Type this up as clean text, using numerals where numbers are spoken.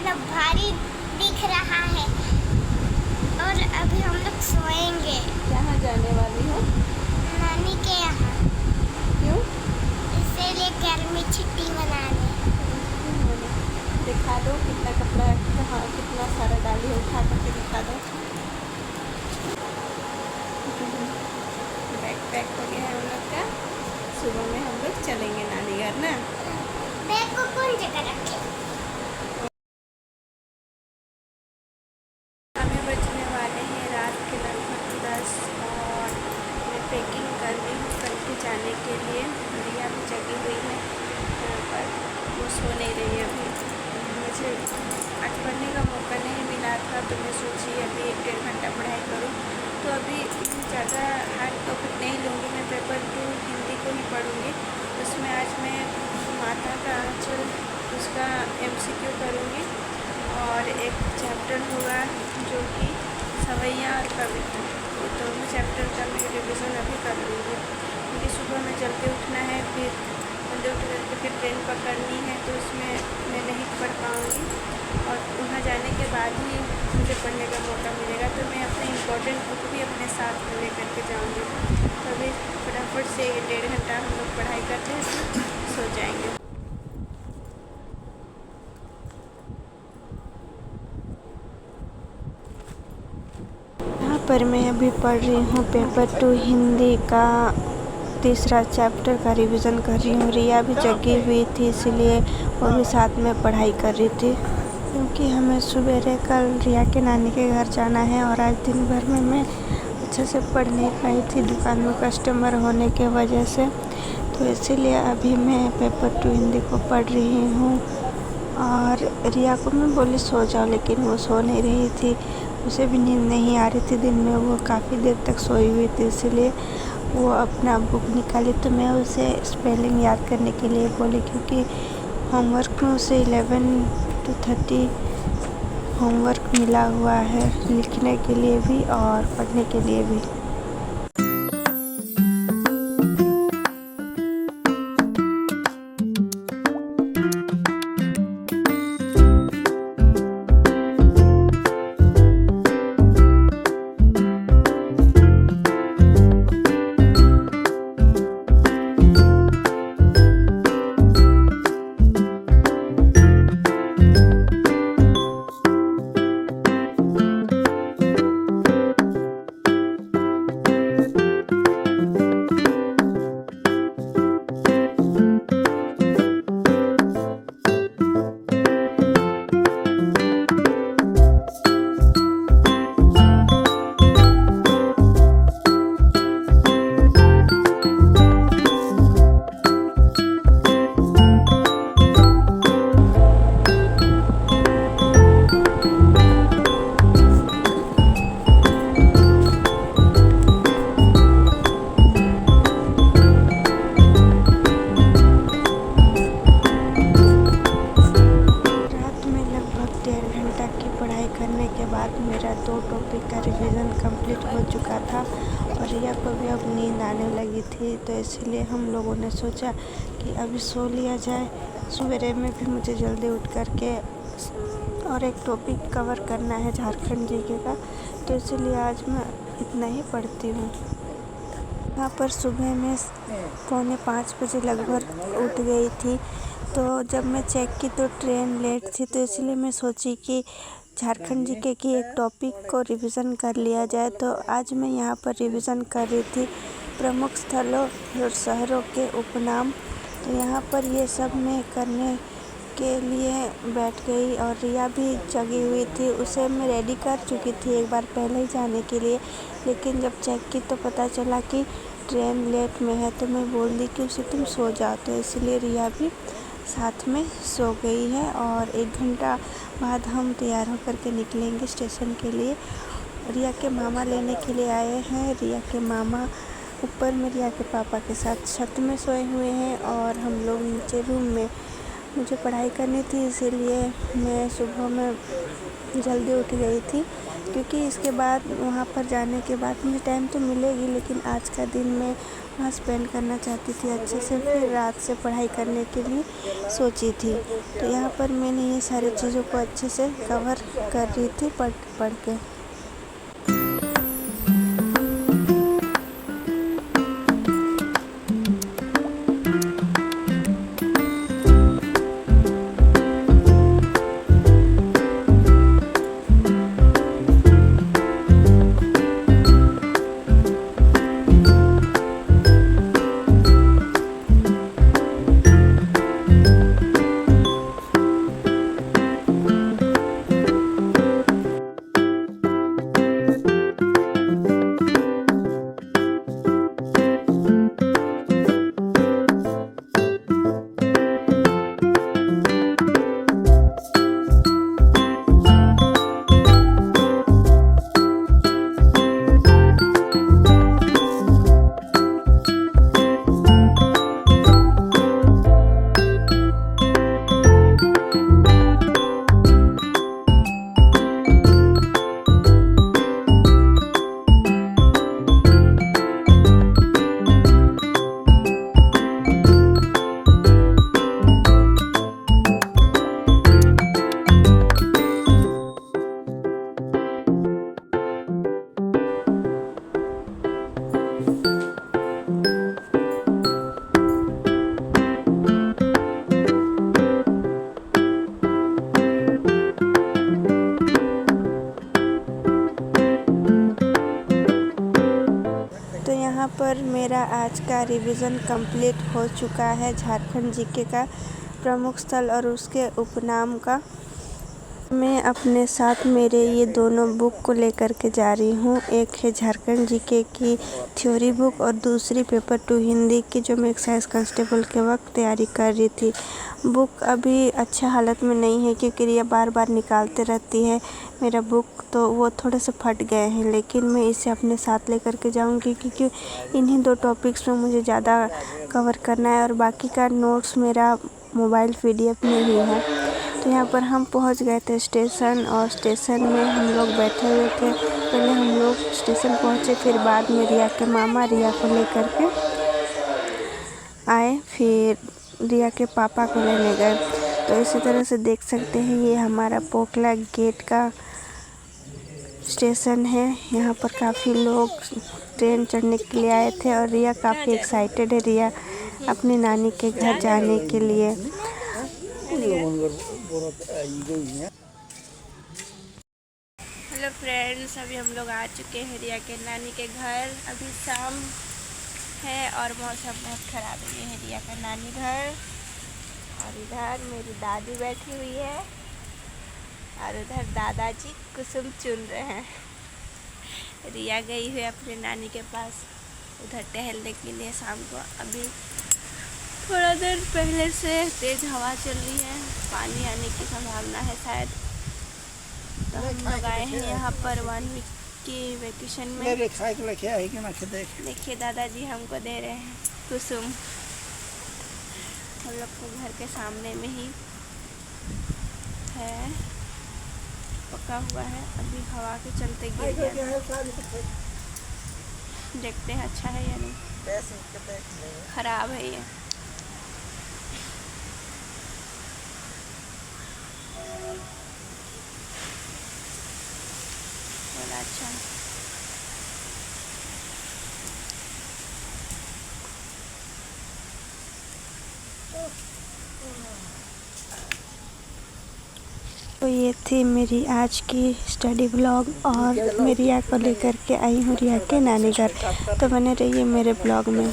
ज़्यादा भारी दिख रहा है और अभी हम लोग सोएंगे। कहाँ जाने वाली हो? नानी के यहाँ। क्यों? इसीलिए गर्मी छुट्टी मनाने। दिखा दो कितना कपड़ा कहाँ कितना सारा डाली है, उठा करके दिखा दो। बैग पैक हो गया है हम लोग का। सुबह में हम लोग चलेंगे नानी घर ना। बैग को कौन जगह रखे? हमें बचने वाले हैं रात के लगभग 10 और मैं पैकिंग कर रही हूँ कल के जाने के लिए। रिया भी जगी हुई है यहाँ पर, वो सो नहीं रही है अभी। मुझे आज पढ़ने का मौका नहीं मिला था तो मैं सोची अभी 1-1.5 घंटा पढ़ाई करूँ। तो अभी ज़्यादा हार्ड टॉपिक नहीं लूँगी, मैं पेपर 2 हिंदी को ही पढ़ूँगी। उसमें आज मैं माता का आंचल उसका MCQ करूँगी और एक चैप्टर होगा जो कि सवैया और कविता। वो दोनों चैप्टर का मैं रिविज़न अभी कर लूँगी क्योंकि सुबह में जल्दी उठना है, फिर जल्दी उठ करके फिर ट्रेन पकड़नी है तो उसमें मैं नहीं पढ़ पाऊँगी और वहाँ जाने के बाद ही मुझे पढ़ने का मौका मिलेगा। तो मैं अपने इम्पोर्टेंट बुक भी अपने साथ में लेकर के जाऊँगी। तो अभी फटाफट से 1-1.5 घंटा हम लोग पढ़ाई करते हैं, सो जाएंगे। यहाँ पर मैं अभी पढ़ रही हूँ पेपर 2 हिंदी का तीसरा चैप्टर का रिवीजन कर रही हूँ। रिया भी जगी हुई थी इसलिए वो भी साथ में पढ़ाई कर रही थी क्योंकि हमें सवेरे कल रिया के नानी के घर जाना है और आज दिन भर में मैं अच्छे से पढ़ नहीं पाई थी दुकान में कस्टमर होने के वजह से। तो इसीलिए अभी मैं पेपर 2 हिंदी को पढ़ रही हूँ और रिया को मैं बोली सो जाओ लेकिन वो सो नहीं रही थी, उसे भी नींद नहीं आ रही थी। दिन में वो काफ़ी देर तक सोई हुई थी इसलिए वो अपना बुक निकाली तो मैं उसे स्पेलिंग याद करने के लिए बोली क्योंकि होमवर्क में उसे 11 to 30 होमवर्क मिला हुआ है लिखने के लिए भी और पढ़ने के लिए भी। करने के बाद मेरा 2 टॉपिक का रिवीजन कंप्लीट हो चुका था और रिया को भी अब नींद आने लगी थी तो इसलिए हम लोगों ने सोचा कि अभी सो लिया जाए। सवेरे में भी मुझे जल्दी उठ कर के और एक टॉपिक कवर करना है झारखंड जीके का, तो इसलिए आज मैं इतना ही पढ़ती हूँ। यहाँ पर सुबह में 4:45 बजे लगभग उठ गई थी, तो जब मैं चेक की तो ट्रेन लेट थी, तो इसलिए मैं सोची कि झारखंड जीके की एक टॉपिक को रिवीजन कर लिया जाए। तो आज मैं यहाँ पर रिवीजन कर रही थी प्रमुख स्थलों और शहरों के उपनाम। तो यहाँ पर ये सब मैं करने के लिए बैठ गई और रिया भी जगी हुई थी। उसे मैं रेडी कर चुकी थी एक बार पहले ही जाने के लिए, लेकिन जब चेक की तो पता चला कि ट्रेन लेट में है, तो मैं बोल दी कि उसे तुम सो जाओ। तो इसलिए रिया भी साथ में सो गई है और 1 घंटा बाद हम तैयार होकर के निकलेंगे स्टेशन के लिए। रिया के मामा लेने के लिए आए हैं। रिया के मामा ऊपर में रिया के पापा के साथ छत में सोए हुए हैं और हम लोग नीचे रूम में। मुझे पढ़ाई करनी थी इसीलिए मैं सुबह में जल्दी उठ गई थी क्योंकि इसके बाद वहाँ पर जाने के बाद मुझे टाइम तो मिलेगी, लेकिन आज का दिन मैं वहाँ स्पेंड करना चाहती थी अच्छे से। फिर रात से पढ़ाई करने के लिए सोची थी। तो यहाँ पर मैंने ये सारी चीज़ों को अच्छे से कवर कर रही थी पढ़ के। यहाँ पर मेरा आज का रिवीजन कंप्लीट हो चुका है झारखंड जीके का प्रमुख स्थल और उसके उपनाम का। मैं अपने साथ मेरे ये दोनों बुक को लेकर के जा रही हूँ। एक है झारखंड जीके की थ्योरी बुक और दूसरी पेपर 2 हिंदी की, जो मैं एक्साइज कांस्टेबल के वक्त तैयारी कर रही थी। बुक अभी अच्छा हालत में नहीं है क्योंकि रिया बार बार निकालते रहती है मेरा बुक, तो वो थोड़े से फट गए हैं, लेकिन मैं इसे अपने साथ लेकर के जाऊँगी क्योंकि इन्हीं 2 टॉपिक्स में मुझे ज़्यादा कवर करना है और बाकी का नोट्स मेरा मोबाइल PDF में ही है। तो यहाँ पर हम पहुँच गए थे स्टेशन, और स्टेशन में हम लोग बैठे हुए थे। पहले हम लोग स्टेशन पहुँचे, फिर बाद में रिया के मामा रिया को लेकर के आए, फिर रिया के पापा को लेने गए। तो इसी तरह से देख सकते हैं ये हमारा पोखला गेट का स्टेशन है। यहाँ पर काफ़ी लोग ट्रेन चढ़ने के लिए आए थे और रिया काफ़ी एक्साइटेड है रिया अपनी नानी के घर जाने के लिए। हेलो फ्रेंड्स, अभी हम लोग आ चुके हैं रिया के नानी के घर। अभी शाम है और मौसम बहुत ख़राब है। ये है रिया का नानी घर और इधर मेरी दादी बैठी हुई है और उधर दादाजी कुसुम चुन रहे हैं। रिया गई हुई अपने नानी के पास उधर टहलने के लिए शाम को। अभी थोड़ा देर पहले से तेज़ हवा चल रही है, पानी आने की संभावना है शायद। तो हम लोग आए हैं यहाँ पर 1 वीक की वैकेशन में। देखिए दादाजी हमको दे रहे हैं कुसुम। हम लोग को घर के सामने में ही है, पका हुआ है। अभी हवा के चलते गिर गया। देखते हैं अच्छा है या नहीं। खराब है ये। बड़ा अच्छा है। तो ये थी मेरी आज की स्टडी ब्लॉग और मैं रिया को लेकर के आई हूँ रिया के नानी घर। तो बने रहिए मेरे ब्लॉग में।